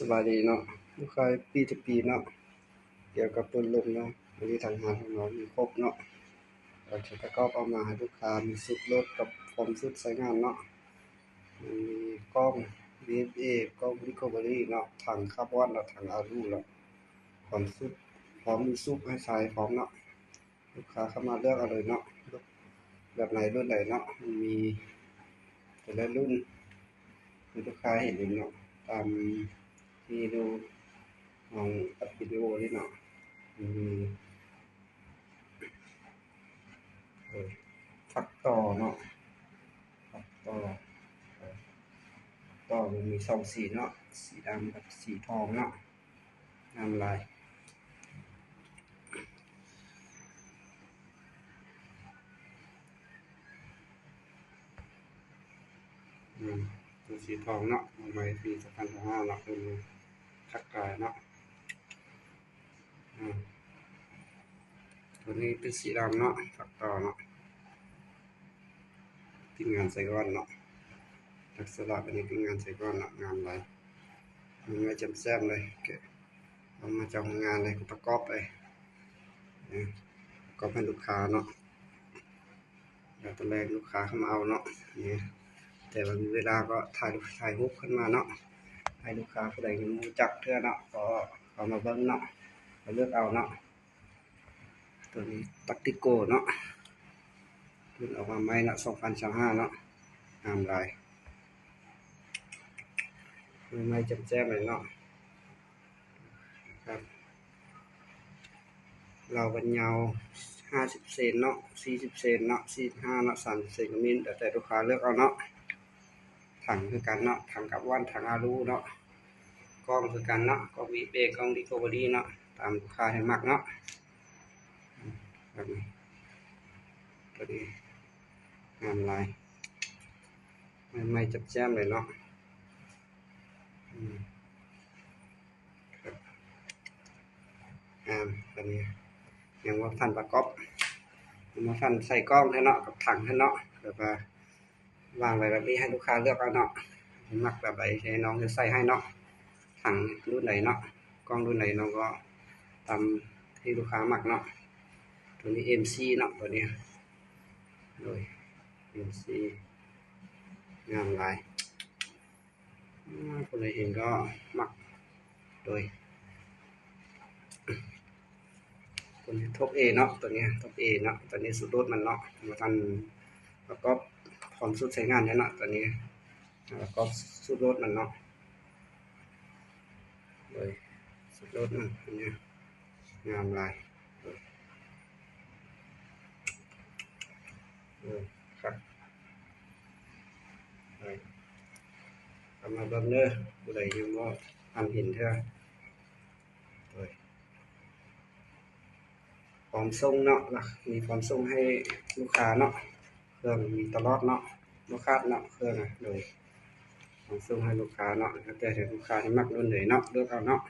สบายดีเนาะลูกค้าปีต่อปีเนาะเกี่ยวกับต้นลมเนาะวันนี้ทางงานของเรามีครบเนาะเราจะประกอบเอามาให้ลูกค้ามีสุดลดกับความสุดใช้งานเนาะมีกล้อง VFA กล้อง Recovery เนาะถังคาร์บอนและถังอาลูเนาะความสุดพร้อมมีซุปให้ใช้พร้อมเนาะลูกค้าเข้ามาเลือกเอาเลยเนาะแบบไหนรุ่นไหนเนาะมันมีแต่ละรุ่นที่ลูกค้าเห็นเนาะตามที่ดูของอัดวิดีโอนี่เนาะมีฝักต่อเนาะฝักต่อมันมี2สีเนาะสีดำกับสีทองเนาะงามลายตัวสีทองเนาะใหม่ปี2025เนาะเป็นคักกายเนาะตัวนี้เป็นสีดำเนาะฝักต่อเนาะทีมงานใส่ก้อนเนาะลักษณะเป็นทีมงานใส่ก้อนเนาะงามลายมันไม่จำแซมเลยเอามาจากงานเลยประกอบไปก็เป็นลูกค้าเนาะแล้วตอนแรกลูกค้าเข้ามาเอาเนาะนี่แต่วันเวลาก็ถ่ายรูปขึ้นมาเนาะให้ลูกค้าผู้ใดรู้จักเท่าเนาะก็เอามาเบิ้งเนาะมาเลือกเอาเนาะตัวนี้ปัตติโกเนาะขึ้นออกมาใหม่นะ2025เนาะงามลายไม่จำแจ้งเลยเนาะครับเราบรรยาว50 เซนเนาะ40 เซนเนาะ45เนาะ30 เซนก็มีแต่ลูกค้าเลือกเอาเนาะถังคือกันเนาะถังกับว่านถังอาลูเนาะกล้องคือกันเนาะกล้องวีเบกล้องรีคอเวอรี่เนาะตามลูกค้าให้มักเนาะแบบนี้ตัวนี้งามลายไม่จับแจ้มเลยเนาะตัวนี้ยังว่าท่านประกอบมาท่านใส่กล้องให้เนาะกับถังให้เนาะแบบว่าวางไว้แบบนี้ให้ลูกค้าเลือกเอาเนาะมักแบบไหนให้น้องจะใส่ให้เนาะถังรุ่นไหนเนาะกล้องรุ่นไหนน้องก็ตามที่ลูกค้ามักเนาะตัวนี้ MC เนาะตัวนี้โดย MC งามลายคนไหนเห็นก็มักโดยตัวนี้ท็อป A เนาะตัวนี้ท็อป A เนาะตัวนี้สุดโดดมันเนาะมาทำแล้วก็พร้อมสุดใช้งานเนาะตัวนี้แล้วก็สุดโดดมันเนาะโดยสุดโดดมันอันนี้งามลายครับเอามาเบิ่งเด้อผู้ใดยังบ่ทันเห็นเท่าพร้อมส่งเนาะมีพร้อมส่งให้ลูกค้าเนาะเครื่องมีตลอดเนาะลูกค้าเนาะเครื่องโดยพร้อมส่งให้ลูกค้าเนาะแต่ลูกค้าที่มักรุ่นไหนเนาะเลือกเอาเนาะ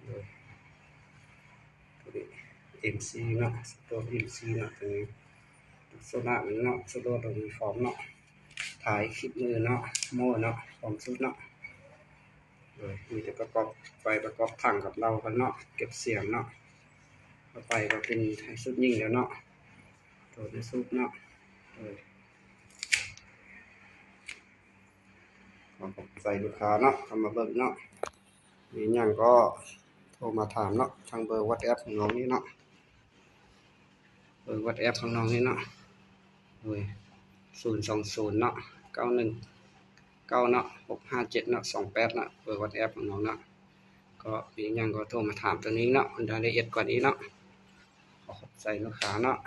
โดยตัวนี้ MC เนาะตัว MC เนาะตัวนี้โซน่าเนาะโซโล่ตัวนี้พร้อมเนาะถ่ายคลิปมือเนาะโม่เนาะพร้อมสุดเนาะโดยมีแต่ประกอบไปประกอบถังกับเรากันเนาะเก็บเสียงเนาะต่อไปก็เป็นให้สุดยิ่งแล้วเนาะตัวนี้สุดเนาะขอบใจลูกค้าเนาะเข้ามาเบิ่งเนาะมีอย่างก็โทรมาถามเนาะทางเบอร์ WhatsApp ของน้องนี่เนาะเบอร์ WhatsApp ของน้องนี่เนาะโดย020เนาะ91 9เนาะ657เนาะ28เนาะเบอร์ WhatsApp ของน้องเนาะก็มีอย่างก็โทรมาถามตัวนี้เนาะรายละเอียดกว่านี้เนาะขอบใจลูกค้าเนาะ